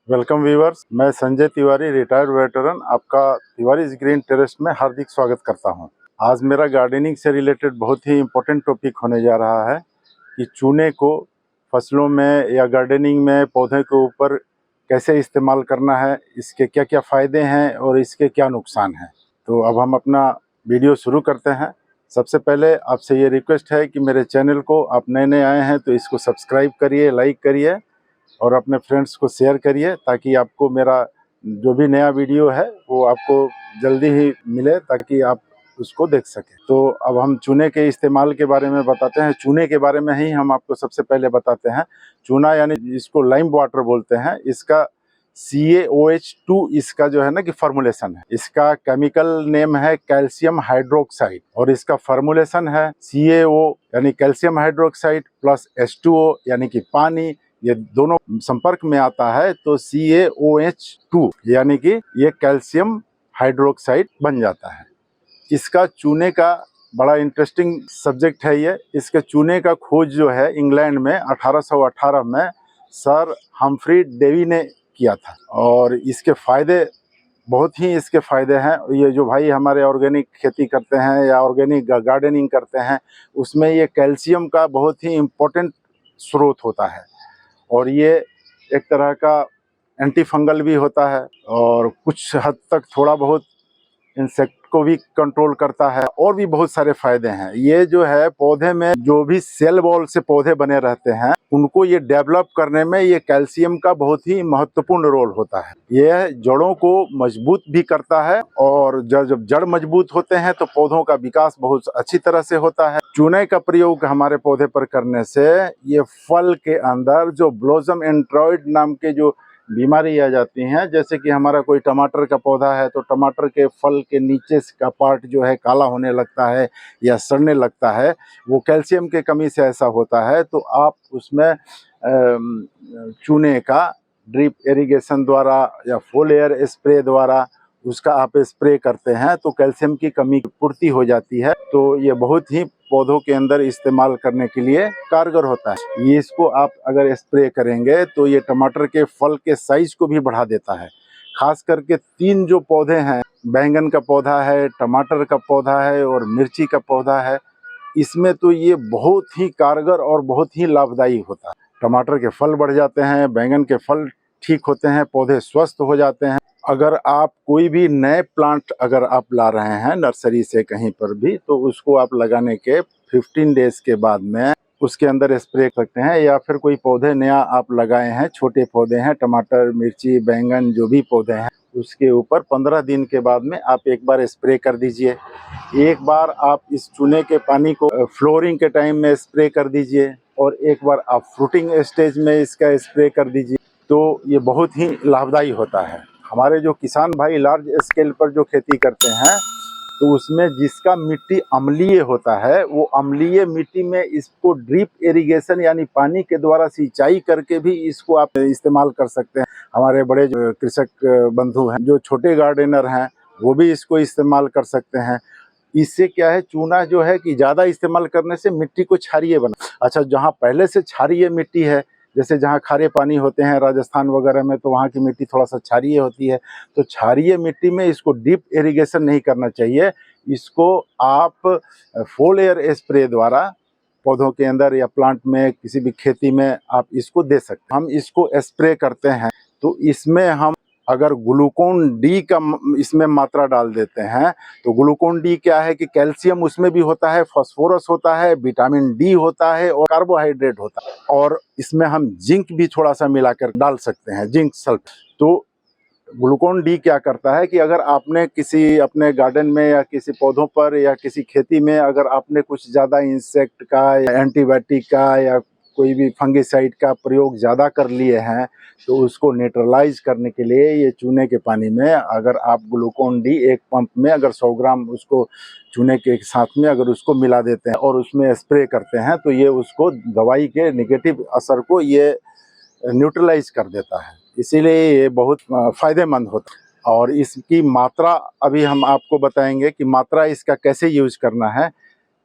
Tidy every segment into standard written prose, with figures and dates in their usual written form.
Welcome viewers, मैं Sanjay Tiwari, retired veteran, आपका तिवारीज green terrace में हार्दिक स्वागत करता हूं। आज मेरा गार्डनिंग से रिलेटेड बहुत ही इम्पोर्टेंट टॉपिक होने जा रहा है कि चूने को फसलों में या गार्डनिंग में पौधे के ऊपर कैसे इस्तेमाल करना है, इसके क्या क्या फ़ायदे हैं और इसके क्या नुकसान हैं। तो अब हम अपना वीडियो शुरू करते हैं। सबसे पहले आपसे ये रिक्वेस्ट है कि मेरे चैनल को, आप नए नए आए हैं तो इसको सब्सक्राइब करिए, लाइक करिए और अपने फ्रेंड्स को शेयर करिए, ताकि आपको मेरा जो भी नया वीडियो है वो आपको जल्दी ही मिले, ताकि आप उसको देख सकें। तो अब हम चूने के इस्तेमाल के बारे में बताते हैं। चूने के बारे में ही हम आपको सबसे पहले बताते हैं। चूना यानी इसको लाइम वाटर बोलते हैं। इसका CaOH2 इसका जो है ना कि फॉर्मुलेशन है। इसका केमिकल नेम है कैल्शियम हाइड्रोक्साइड और इसका फॉर्मुलेशन है CaO यानी कैल्शियम हाइड्रोक्साइड प्लस H2O यानी कि पानी। ये दोनों संपर्क में आता है तो CaOH2 यानी कि ये कैल्शियम हाइड्रोक्साइड बन जाता है। इसका चूने का बड़ा इंटरेस्टिंग सब्जेक्ट है ये। इसके चूने का खोज जो है इंग्लैंड में 1818 में सर हम्फ्री डेवी ने किया था और इसके फ़ायदे बहुत ही इसके फ़ायदे हैं। ये जो भाई हमारे ऑर्गेनिक खेती करते हैं या ऑर्गेनिक गार्डनिंग करते हैं, उसमें ये कैल्शियम का बहुत ही इम्पोर्टेंट स्रोत होता है और ये एक तरह का एंटी फंगल भी होता है और कुछ हद तक थोड़ा बहुत इंसेक्ट को भी कंट्रोल करता है और भी बहुत सारे फायदे हैं। ये जो है पौधे में जो भी सेल वॉल से पौधे बने रहते हैं उनको ये डेवलप करने में ये कैल्शियम का बहुत ही महत्वपूर्ण रोल होता है। ये जड़ों को मजबूत भी करता है और जब जड़ मजबूत होते हैं तो पौधों का विकास बहुत अच्छी तरह से होता है। चूने का प्रयोग हमारे पौधे पर करने से ये फल के अंदर जो ब्लॉसम एंड्रॉयड नाम के जो बीमारी आ जाती हैं, जैसे कि हमारा कोई टमाटर का पौधा है तो टमाटर के फल के नीचे का पार्ट जो है काला होने लगता है या सड़ने लगता है, वो कैल्शियम के कमी से ऐसा होता है। तो आप उसमें चूने का ड्रिप इरिगेशन द्वारा या फुल एयर स्प्रे द्वारा उसका आप स्प्रे करते हैं तो कैल्शियम की कमी की पूर्ति हो जाती है। तो ये बहुत ही पौधों के अंदर इस्तेमाल करने के लिए कारगर होता है। ये इसको आप अगर स्प्रे करेंगे तो ये टमाटर के फल के साइज को भी बढ़ा देता है। खास करके 3 जो पौधे हैं, बैंगन का पौधा है, टमाटर का पौधा है और मिर्ची का पौधा है, इसमें तो ये बहुत ही कारगर और बहुत ही लाभदायी होता है। टमाटर के फल बढ़ जाते हैं, बैंगन के फल ठीक होते हैं, पौधे स्वस्थ हो जाते हैं। अगर आप कोई भी नए प्लांट अगर आप ला रहे हैं नर्सरी से कहीं पर भी, तो उसको आप लगाने के 15 डेज के बाद में उसके अंदर स्प्रे करते हैं। या फिर कोई पौधे नया आप लगाए हैं, छोटे पौधे हैं, टमाटर, मिर्ची, बैंगन जो भी पौधे हैं, उसके ऊपर 15 दिन के बाद में आप एक बार स्प्रे कर दीजिए। एक बार आप इस चूने के पानी को फ्लोरिंग के टाइम में स्प्रे कर दीजिए और एक बार आप फ्रूटिंग स्टेज में इसका स्प्रे कर दीजिए। तो ये बहुत ही लाभदायी होता है। हमारे जो किसान भाई लार्ज स्केल पर जो खेती करते हैं तो उसमें जिसका मिट्टी अम्लीय होता है, वो अम्लीय मिट्टी में इसको ड्रिप इरिगेशन यानी पानी के द्वारा सिंचाई करके भी इसको आप इस्तेमाल कर सकते हैं। हमारे बड़े जो कृषक बंधु हैं, जो छोटे गार्डनर हैं, वो भी इसको इस्तेमाल कर सकते हैं। इससे क्या है, चूना जो है कि ज़्यादा इस्तेमाल करने से मिट्टी को क्षारीय बना। अच्छा, जहाँ पहले से क्षारीय मिट्टी है, जैसे जहाँ खारे पानी होते हैं राजस्थान वगैरह में, तो वहाँ की मिट्टी थोड़ा सा क्षारीय होती है। तो क्षारीय मिट्टी में इसको डीप इरिगेशन नहीं करना चाहिए। इसको आप फुल एयर स्प्रे द्वारा पौधों के अंदर या प्लांट में किसी भी खेती में आप इसको दे सकते हैं। हम इसको स्प्रे करते हैं तो इसमें हम अगर ग्लूकोन डी का इसमें मात्रा डाल देते हैं तो ग्लूकोन डी क्या है कि कैल्शियम उसमें भी होता है, फास्फोरस होता है, विटामिन डी होता है और कार्बोहाइड्रेट होता है। और इसमें हम जिंक भी थोड़ा सा मिलाकर डाल सकते हैं, जिंक सल्फेट। तो ग्लूकोन डी क्या करता है कि अगर आपने किसी अपने गार्डन में या किसी पौधों पर या किसी खेती में अगर आपने कुछ ज़्यादा इंसेक्ट का या एंटीबायोटिक का या कोई भी फंगिसाइड का प्रयोग ज़्यादा कर लिए हैं, तो उसको न्यूट्रलाइज करने के लिए ये चूने के पानी में अगर आप ग्लूकोन डी एक पंप में अगर 100 ग्राम उसको चूने के साथ में अगर उसको मिला देते हैं और उसमें स्प्रे करते हैं तो ये उसको दवाई के नेगेटिव असर को ये न्यूट्रलाइज कर देता है। इसीलिए ये बहुत फ़ायदेमंद होता है। और इसकी मात्रा अभी हम आपको बताएंगे कि मात्रा इसका कैसे यूज करना है।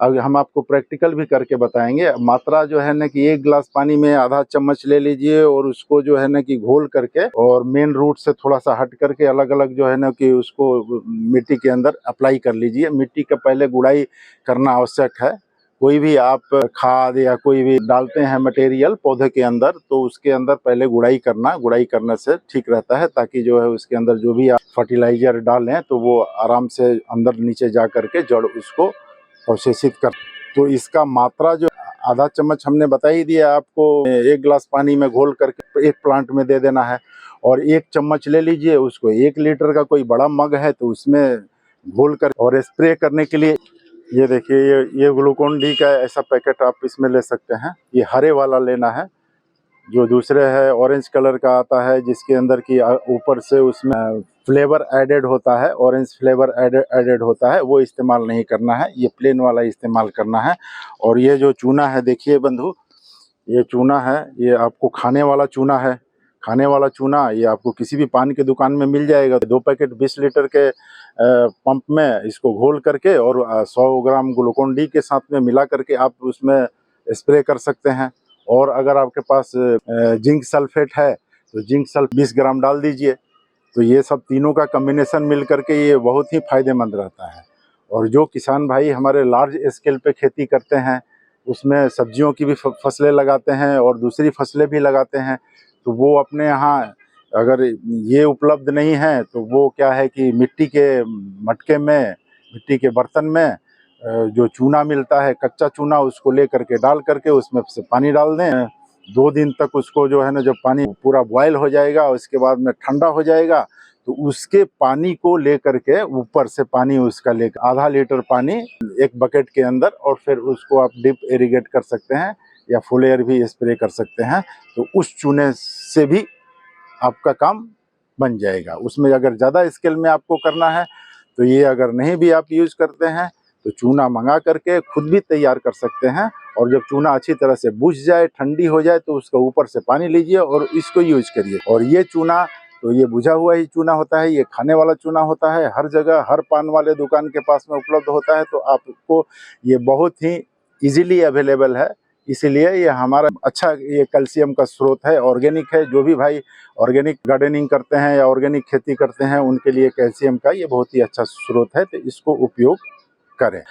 अब हम आपको प्रैक्टिकल भी करके बताएंगे। मात्रा जो है ना कि 1 गिलास पानी में आधा चम्मच ले लीजिए और उसको जो है ना कि घोल करके और मेन रूट से थोड़ा सा हट करके अलग अलग जो है ना कि उसको मिट्टी के अंदर अप्लाई कर लीजिए। मिट्टी का पहले गुड़ाई करना आवश्यक है। कोई भी आप खाद या कोई भी डालते हैं मटेरियल पौधे के अंदर, तो उसके अंदर पहले गुड़ाई करने से ठीक रहता है, ताकि जो है उसके अंदर जो भी आप फर्टिलाइजर डालें तो वो आराम से अंदर नीचे जा करके जड़ उसको अवशेषित कर। तो इसका मात्रा जो आधा चम्मच हमने बता ही दिया आपको, 1 गिलास पानी में घोल करके एक प्लांट में दे देना है। और 1 चम्मच ले लीजिए उसको, 1 लीटर का कोई बड़ा मग है तो उसमें घोल कर और स्प्रे करने के लिए ये देखिए, ये ग्लूकोन डी का ऐसा पैकेट आप इसमें ले सकते हैं। ये हरे वाला लेना है। जो दूसरे है ऑरेंज कलर का आता है, जिसके अंदर की ऊपर से उसमें फ्लेवर एडेड होता है, ऑरेंज फ्लेवर एडेड होता है, वो इस्तेमाल नहीं करना है। ये प्लेन वाला इस्तेमाल करना है। और ये जो चूना है देखिए बंधु, ये चूना है, ये आपको खाने वाला चूना है। खाने वाला चूना ये आपको किसी भी पान की दुकान में मिल जाएगा। 2 पैकेट 20 लीटर के पंप में इसको घोल करके और 100 ग्राम ग्लूकोन डी के साथ में मिला करके आप उसमें स्प्रे कर सकते हैं। और अगर आपके पास जिंक सल्फेट है तो जिंक सल्फेट 20 ग्राम डाल दीजिए। तो ये सब तीनों का कम्बिनेशन मिल करके ये बहुत ही फायदेमंद रहता है। और जो किसान भाई हमारे लार्ज स्केल पे खेती करते हैं, उसमें सब्जियों की भी फसलें लगाते हैं और दूसरी फसलें भी लगाते हैं, तो वो अपने यहाँ अगर ये उपलब्ध नहीं है तो वो क्या है कि मिट्टी के मटके में, मिट्टी के बर्तन में जो चूना मिलता है कच्चा चूना, उसको ले करके डाल करके उसमें से पानी डाल दें। 2 दिन तक उसको जो है ना, जब पानी पूरा बॉयल हो जाएगा उसके बाद में ठंडा हो जाएगा, तो उसके पानी को ले करके ऊपर से पानी उसका लेकर आधा लीटर पानी एक बकेट के अंदर, और फिर उसको आप डिप इरिगेट कर सकते हैं या फुल एयर भी स्प्रे कर सकते हैं। तो उस चूने से भी आपका काम बन जाएगा। उसमें अगर ज़्यादा स्केल में आपको करना है तो ये अगर नहीं भी आप यूज़ करते हैं तो चूना मंगा करके खुद भी तैयार कर सकते हैं। और जब चूना अच्छी तरह से बुझ जाए, ठंडी हो जाए, तो उसके ऊपर से पानी लीजिए और इसको यूज करिए। और ये चूना तो ये बुझा हुआ ही चूना होता है, ये खाने वाला चूना होता है। हर जगह हर पान वाले दुकान के पास में उपलब्ध होता है, तो आपको ये बहुत ही ईजिली अवेलेबल है। इसीलिए ये हमारा अच्छा ये कैल्शियम का स्रोत है, ऑर्गेनिक है। जो भी भाई ऑर्गेनिक गार्डनिंग करते हैं या ऑर्गेनिक खेती करते हैं, उनके लिए कैल्शियम का ये बहुत ही अच्छा स्रोत है, तो इसको उपयोग करें।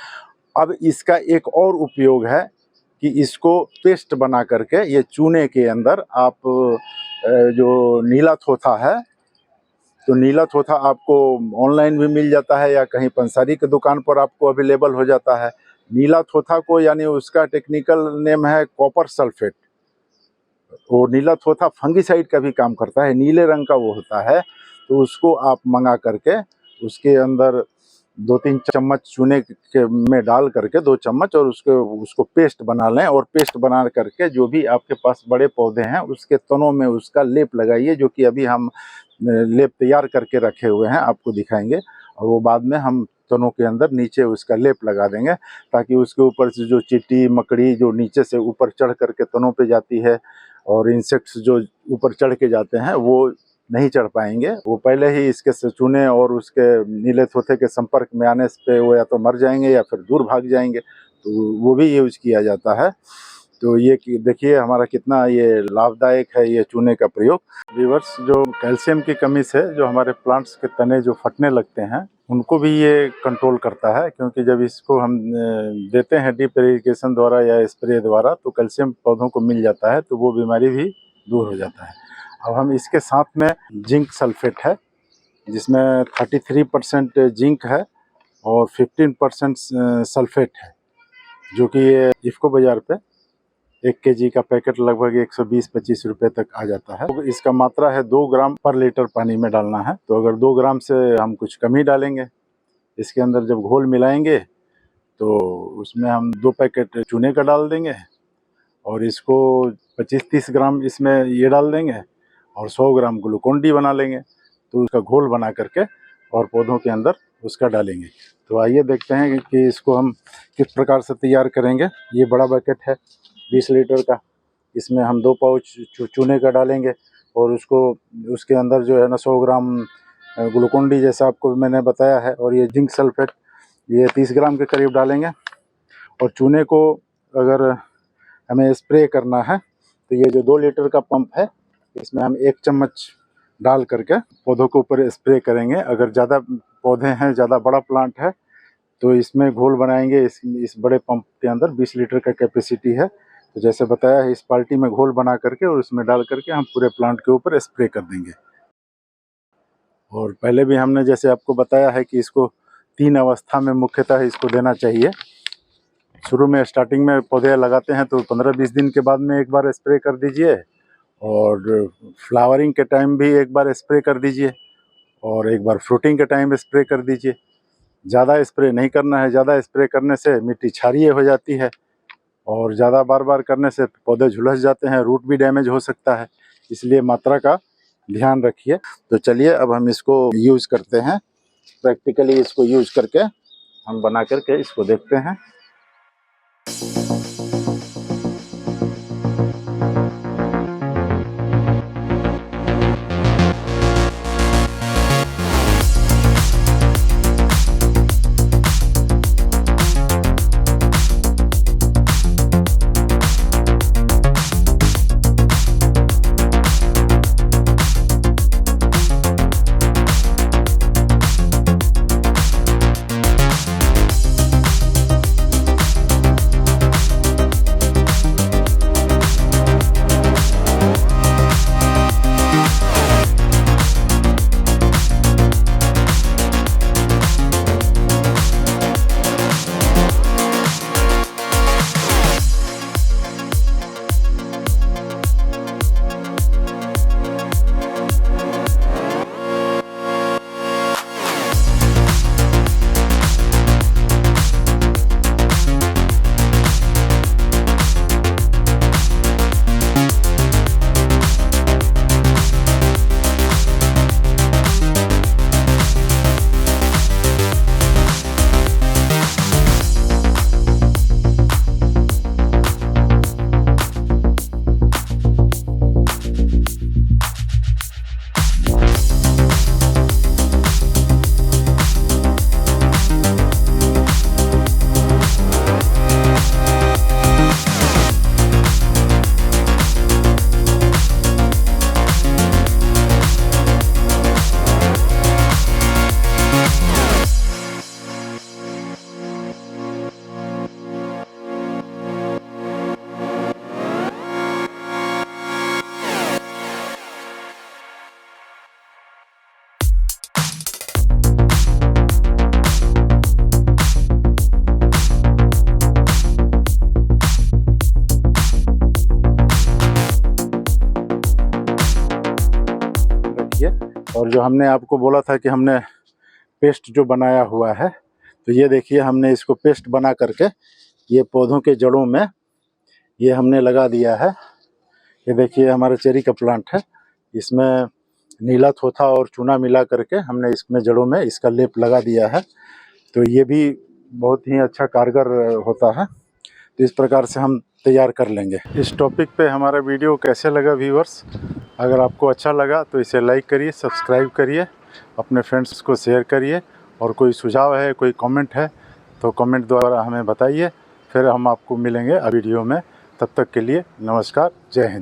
अब इसका एक और उपयोग है कि इसको पेस्ट बना करके ये चूने के अंदर आप जो नीला थोथा है, तो नीला थोथा आपको ऑनलाइन भी मिल जाता है या कहीं पंसारी की दुकान पर आपको अवेलेबल हो जाता है। नीला थोथा को यानी उसका टेक्निकल नेम है कॉपर सल्फेट। वो नीला थोथा फंगिसाइड का भी काम करता है, नीले रंग का वो होता है। तो उसको आप मंगा करके उसके अंदर 2-3 चम्मच चूने के में डाल करके 2 चम्मच, और उसको पेस्ट बना लें। और पेस्ट बना करके जो भी आपके पास बड़े पौधे हैं उसके तनों में उसका लेप लगाइए, जो कि अभी हम लेप तैयार करके रखे हुए हैं, आपको दिखाएंगे। और वो बाद में हम तनों के अंदर नीचे उसका लेप लगा देंगे, ताकि उसके ऊपर से जो चींटी मकड़ी जो नीचे से ऊपर चढ़ करके तनों पे जाती है और इंसेक्ट्स जो ऊपर चढ़ के जाते हैं वो नहीं चढ़ पाएंगे। वो पहले ही इसके चूने और उसके नीले थोथे के संपर्क में आने पे वो या तो मर जाएंगे या फिर दूर भाग जाएंगे, तो वो भी यूज किया जाता है। तो ये देखिए हमारा कितना ये लाभदायक है ये चूने का प्रयोग। व्यूअर्स, जो कैल्शियम की कमी से जो हमारे प्लांट्स के तने जो फटने लगते हैं, उनको भी ये कंट्रोल करता है। क्योंकि जब इसको हम देते हैं ड्रिप इरिगेशन द्वारा या स्प्रे द्वारा, तो कैल्शियम पौधों को मिल जाता है, तो वो बीमारी भी दूर हो जाता है। अब हम इसके साथ में जिंक सल्फेट है, जिसमें 33% जिंक है और 15% सल्फेट है, जो कि ये इफ़को बाज़ार पे 1 केजी का पैकेट लगभग 120-25 रुपये तक आ जाता है। तो इसका मात्रा है 2 ग्राम पर लीटर पानी में डालना है। तो अगर 2 ग्राम से हम कुछ कम ही डालेंगे, इसके अंदर जब घोल मिलाएंगे तो उसमें हम 2 पैकेट चूने का डाल देंगे और इसको 25-30 ग्राम इसमें ये डाल देंगे और 100 ग्राम ग्लूकोन डी बना लेंगे। तो उसका घोल बना करके और पौधों के अंदर उसका डालेंगे। तो आइए देखते हैं कि इसको हम किस प्रकार से तैयार करेंगे। ये बड़ा बकेट है 20 लीटर का, इसमें हम 2 पाउच चूने का डालेंगे और उसके अंदर जो है ना 100 ग्राम ग्लूकोन डी जैसा आपको मैंने बताया है, और ये जिंक सल्फेट ये 30 ग्राम के करीब डालेंगे। और चूने को अगर हमें स्प्रे करना है तो ये जो 2 लीटर का पंप है इसमें हम 1 चम्मच डाल करके पौधों के ऊपर स्प्रे करेंगे। अगर ज़्यादा पौधे हैं, ज़्यादा बड़ा प्लांट है तो इसमें घोल बनाएंगे। इस बड़े पंप के अंदर 20 लीटर का कैपेसिटी है, तो जैसे बताया है इस बाल्टी में घोल बना करके और उसमें डाल करके हम पूरे प्लांट के ऊपर स्प्रे कर देंगे। और पहले भी हमने जैसे आपको बताया है कि इसको 3 अवस्था में मुख्यतः इसको देना चाहिए। शुरू में स्टार्टिंग में पौधे लगाते हैं तो 15-20 दिन के बाद में एक बार स्प्रे कर दीजिए, और फ्लावरिंग के टाइम भी एक बार स्प्रे कर दीजिए, और एक बार फ्रूटिंग के टाइम स्प्रे कर दीजिए। ज़्यादा स्प्रे नहीं करना है, ज़्यादा स्प्रे करने से मिट्टी क्षारीय हो जाती है और ज़्यादा बार करने से पौधे झुलस जाते हैं, रूट भी डैमेज हो सकता है, इसलिए मात्रा का ध्यान रखिए। तो चलिए अब हम इसको यूज़ करते हैं, प्रैक्टिकली इसको यूज़ करके हम बना करके इसको देखते हैं। और जो हमने आपको बोला था कि हमने पेस्ट जो बनाया हुआ है, तो ये देखिए हमने इसको पेस्ट बना करके ये पौधों के जड़ों में ये हमने लगा दिया है। ये देखिए हमारा चेरी का प्लांट है, इसमें नीला थोथा और चूना मिला करके हमने इसमें जड़ों में इसका लेप लगा दिया है। तो ये भी बहुत ही अच्छा कारगर होता है। तो इस प्रकार से हम तैयार कर लेंगे। इस टॉपिक पे हमारा वीडियो कैसे लगा व्यूअर्स? अगर आपको अच्छा लगा तो इसे लाइक करिए, सब्सक्राइब करिए, अपने फ्रेंड्स को शेयर करिए, और कोई सुझाव है, कोई कमेंट है तो कमेंट द्वारा हमें बताइए। फिर हम आपको मिलेंगे वीडियो में। तब तक के लिए नमस्कार, जय हिंद।